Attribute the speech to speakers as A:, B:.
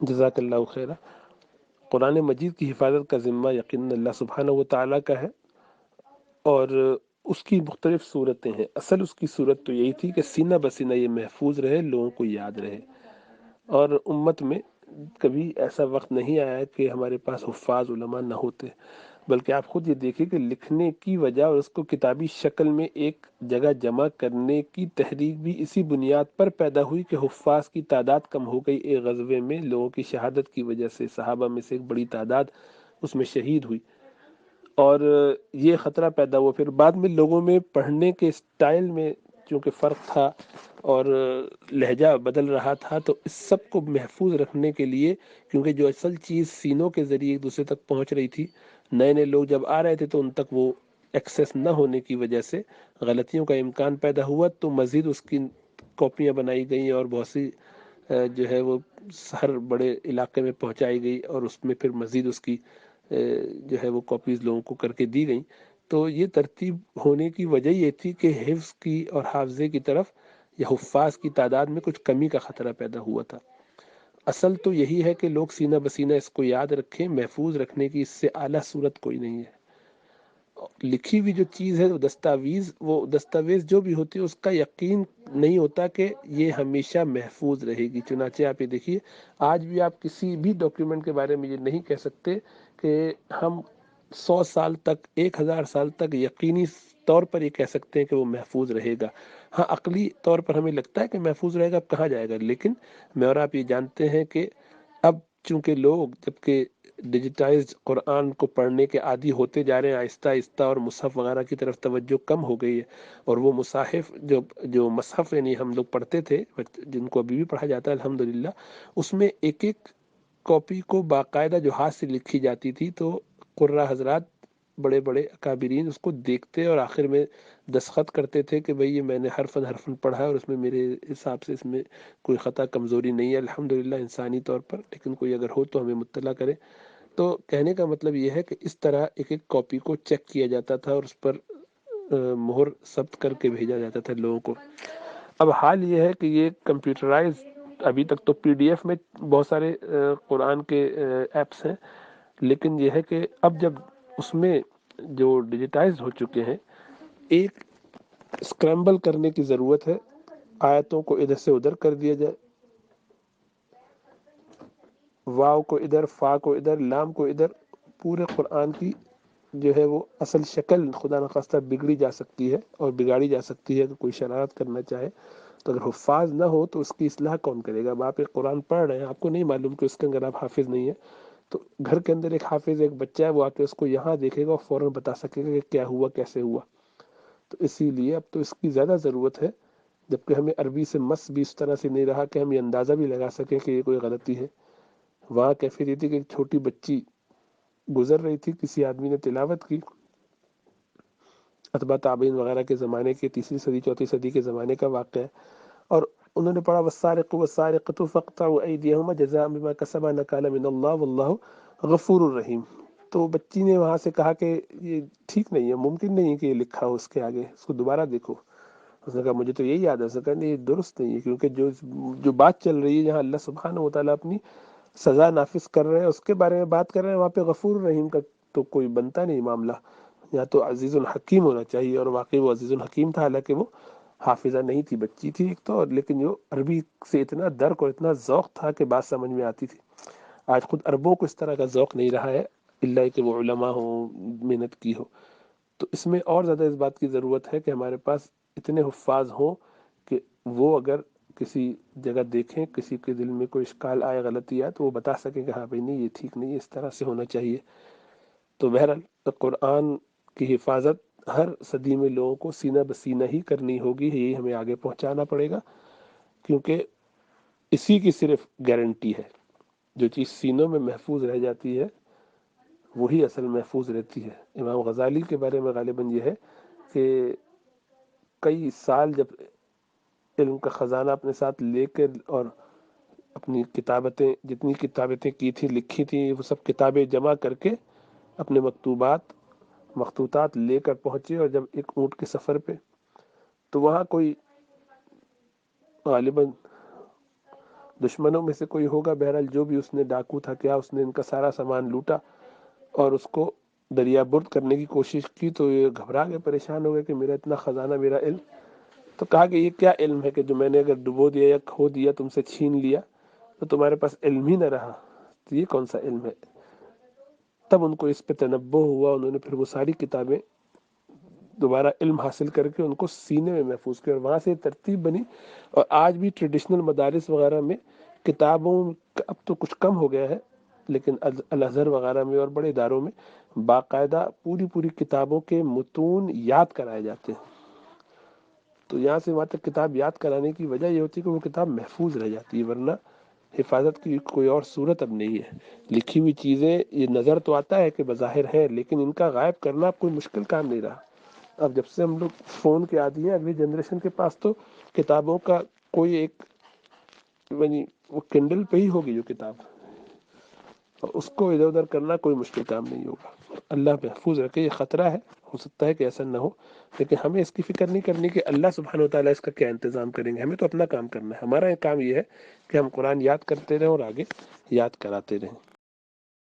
A: جزاک اللہ خیرہ۔ قرآن مجید کی حفاظت کا ذمہ یقیناً اللہ سبحانہ و تعالیٰ کا ہے، اور اس کی مختلف صورتیں ہیں۔ اصل اس کی صورت تو یہی تھی کہ سینہ بسینہ یہ محفوظ رہے، لوگوں کو یاد رہے، اور امت میں کبھی ایسا وقت نہیں آیا کہ ہمارے پاس حفاظ علماء نہ ہوتے، بلکہ آپ خود یہ دیکھیں کہ لکھنے کی وجہ اور اس کو کتابی شکل میں ایک جگہ جمع کرنے کی تحریک بھی اسی بنیاد پر پیدا ہوئی کہ حفاظ کی تعداد کم ہو گئی۔ ایک غزوے میں لوگوں کی شہادت کی وجہ سے صحابہ میں سے ایک بڑی تعداد اس میں شہید ہوئی، اور یہ خطرہ پیدا ہوا۔ پھر بعد میں لوگوں میں پڑھنے کے سٹائل میں چونکہ فرق تھا اور لہجہ بدل رہا تھا، تو اس سب کو محفوظ رکھنے کے لیے، کیونکہ جو اصل چیز سینوں کے ذریعے ایک دوسرے تک پہنچ رہی تھی، نئے نئے لوگ جب آ رہے تھے تو ان تک وہ ایکسیس نہ ہونے کی وجہ سے غلطیوں کا امکان پیدا ہوا، تو مزید اس کی کاپیاں بنائی گئیں اور بہت سی جو ہے وہ ہر بڑے علاقے میں پہنچائی گئی، اور اس میں پھر مزید اس کی جو ہے وہ کاپیز لوگوں کو کر کے دی گئیں۔ تو یہ ترتیب ہونے کی وجہ یہ تھی کہ حفظ کی اور حافظے کی طرف یا حفاظ کی تعداد میں کچھ کمی کا خطرہ پیدا ہوا تھا۔ اصل تو یہی ہے کہ لوگ سینہ بسینہ اس کو یاد رکھیں، محفوظ رکھنے کی اس سے اعلیٰ صورت کوئی نہیں ہے۔ لکھی ہوئی جو چیز ہے وہ دستاویز جو بھی ہوتی ہے اس کا یقین نہیں ہوتا کہ یہ ہمیشہ محفوظ رہے گی۔ چنانچہ آپ یہ دیکھیے، آج بھی آپ کسی بھی ڈاکیومنٹ کے بارے میں یہ نہیں کہہ سکتے کہ ہم 100 سال تک، 1000 سال تک یقینی طور پر یہ کہہ سکتے ہیں کہ وہ محفوظ رہے گا۔ ہاں، عقلی طور پر ہمیں لگتا ہے کہ محفوظ رہے گا، اب کہاں جائے گا، لیکن میں اور آپ یہ جانتے ہیں کہ اب چونکہ لوگ جبکہ ڈیجیٹائزڈ قرآن کو پڑھنے کے عادی ہوتے جا رہے ہیں آہستہ آہستہ، اور مصحف وغیرہ کی طرف توجہ کم ہو گئی ہے، اور وہ مصاحف جو مصحف یعنی ہم لوگ پڑھتے تھے، جن کو ابھی بھی پڑھا جاتا ہے الحمدللہ، اس میں ایک ایک کاپی کو باقاعدہ جو ہاتھ سے لکھی جاتی تھی، تو قرہ حضرات بڑے بڑے اکابرین اس کو دیکھتے اور آخر میں دستخط کرتے تھے کہ بھئی یہ میں نے حرفاً حرفاً پڑھا ہے، اور اس میں میرے حساب سے اس میں کوئی خطا کمزوری نہیں ہے الحمدللہ انسانی طور پر، لیکن کوئی اگر ہو تو ہمیں مطلع کرے۔ تو کہنے کا مطلب یہ ہے کہ اس طرح ایک ایک کاپی کو چیک کیا جاتا تھا اور اس پر مہر ثبت کر کے بھیجا جاتا تھا لوگوں کو۔ اب حال یہ ہے کہ یہ کمپیوٹرائز، ابھی تک تو پی ڈی ایف میں بہت سارے قرآن کے ایپس ہیں، لیکن یہ ہے کہ اب جب اس میں جو ڈیجیٹائز ہو چکے ہیں، ایک اسکرمبل کرنے کی ضرورت ہے، آیتوں کو ادھر سے ادھر کر دیا جائے، واو کو ادھر، فا کو ادھر، لام کو ادھر، پورے قرآن کی جو ہے وہ اصل شکل خدا نخواستہ بگڑی جا سکتی ہے اور بگاڑی جا سکتی ہے کہ کوئی شرارت کرنا چاہے تو اگر حفاظ نہ ہو تو اس کی اصلاح کون کرے گا؟ اب آپ ایک قرآن پڑھ رہے ہیں، آپ کو نہیں معلوم کہ اس کے اندر آپ حافظ نہیں ہے، تو گھر کے اندر ایک حافظ ایک بچہ ہے، وہ آ کے اس کو یہاں دیکھے گا اور فوراً بتا سکے گا کہ کیا ہوا، کیسے ہوا۔ تو اسی لیے اب تو اس کی زیادہ ضرورت ہے، جبکہ ہمیں عربی سے مس بھی اس طرح سے نہیں رہا کہ ہم یہ اندازہ بھی لگا سکیں کہ یہ کوئی غلطی ہے۔ وہاں کیفیت یہ تھی کہ ایک چھوٹی بچی گزر رہی تھی، کسی آدمی نے تلاوت کی، اتباع تابعین وغیرہ کے زمانے کے، 3 صدی 4 صدی کے زمانے کا واقعہ ہے، اور انہوں نے پڑھا والسارق والسارقۃ فاقطعوا ایدیہما جزاء بما کسبا نکالا من اللہ واللہ غفور الرحیم۔ تو بچی نے وہاں سے کہا کہ یہ ٹھیک نہیں ہے، ممکن نہیں ہے کہ یہ لکھا ہو اس کے آگے، اس کو دوبارہ دیکھو۔ اس نے کہا مجھے تو یہی یاد ہے، اس نے کہا نہیں، یہ درست نہیں ہے، کیونکہ جو بات چل رہی ہے جہاں اللہ سبحانہ و تعالیٰ اپنی سزا نافذ کر رہے ہیں اس کے بارے میں بات کر رہے ہیں، وہاں پہ غفور الرحیم کا تو کوئی بنتا نہیں معاملہ، یا تو عزیز الحکیم ہونا چاہیے، اور واقعی وہ عزیز الحکیم تھا، حالانکہ وہ حافظہ نہیں تھی، بچی تھی ایک تو، لیکن جو عربی سے اتنا درک اور اتنا ذوق تھا کہ بات سمجھ میں آتی تھی۔ آج خود عربوں کو اس طرح کا ذوق نہیں رہا ہے، اللہ کہ وہ علماء ہوں، محنت کی ہو۔ تو اس میں اور زیادہ اس بات کی ضرورت ہے کہ ہمارے پاس اتنے حفاظ ہوں کہ وہ اگر کسی جگہ دیکھیں، کسی کے دل میں کوئی اشکال آئے، غلطی آئے، تو وہ بتا سکیں کہ ہاں بھائی نہیں، یہ ٹھیک نہیں ہے، اس طرح سے ہونا چاہیے۔ تو بہرحال قرآن کی حفاظت ہر صدی میں لوگوں کو سینہ بسینہ ہی کرنی ہوگی، یہی ہمیں آگے پہنچانا پڑے گا، کیونکہ اسی کی صرف گارنٹی ہے۔ جو چیز سینوں میں محفوظ رہ جاتی ہے وہی اصل محفوظ رہتی ہے۔ امام غزالی کے بارے میں غالباً یہ ہے کہ کئی سال جب علم کا خزانہ اپنے ساتھ لے کے اور اپنی کتابتیں، جتنی کتابتیں کی تھی، لکھی تھیں، وہ سب کتابیں جمع کر کے اپنے مخطوطات لے کر پہنچے، اور جب ایک اونٹ کے سفر پہ، تو وہاں کوئی غالباً دشمنوں میں سے کوئی ہوگا، بہرحال جو بھی اس نے ڈاکو تھا کیا، اس نے ان کا سارا سامان لوٹا اور اس کو دریا برد کرنے کی کوشش کی، تو یہ گھبرا گئے، پریشان ہو گئے کہ میرا اتنا خزانہ، میرا علم. تو کہا کہ یہ کیا علم ہے کہ جو میں نے اگر ڈبو دیا یا کھو دیا، تم سے چھین لیا تو تمہارے پاس علم ہی نہ رہا، تو یہ کون سا علم ہے؟ تب ان کو اس پہ تنبہ ہوا، انہوں نے پھر وہ ساری کتابیں دوبارہ علم حاصل کر کے ان کو سینے میں محفوظ کیا، اور وہاں سے ترتیب بنی. اور آج بھی ٹریڈیشنل مدارس وغیرہ میں کتابوں، اب تو کچھ کم ہو گیا ہے، لیکن الازہر وغیرہ میں اور بڑے اداروں میں باقاعدہ پوری پوری کتابوں کے متون یاد کرائے جاتے ہیں. تو یہاں سے وہاں تک کتاب یاد کرانے کی وجہ یہ ہوتی ہے کہ وہ کتاب محفوظ رہ جاتی ہے، ورنہ حفاظت کی کوئی اور صورت اب نہیں ہے. لکھی ہوئی چیزیں یہ نظر تو آتا ہے کہ بظاہر ہے، لیکن ان کا غائب کرنا کوئی مشکل کام نہیں رہا. اب جب سے ہم لوگ فون کے عادی ہیں، اگلی جنریشن کے پاس تو کتابوں کا کوئی ایک، یعنی وہ کنڈل پہ ہی ہوگی جو کتاب، اور اس کو ادھر ادھر کرنا کوئی مشکل کام نہیں ہوگا. اللہ محفوظ رکھے. یہ خطرہ ہے، ہو سکتا ہے کہ ایسا نہ ہو، لیکن ہمیں اس کی فکر نہیں کرنی کہ اللہ سبحانہ و تعالیٰ اس کا کیا انتظام کریں گے. ہمیں تو اپنا کام کرنا ہے. ہمارا کام یہ ہے کہ ہم قرآن یاد کرتے رہیں اور آگے یاد کراتے رہیں.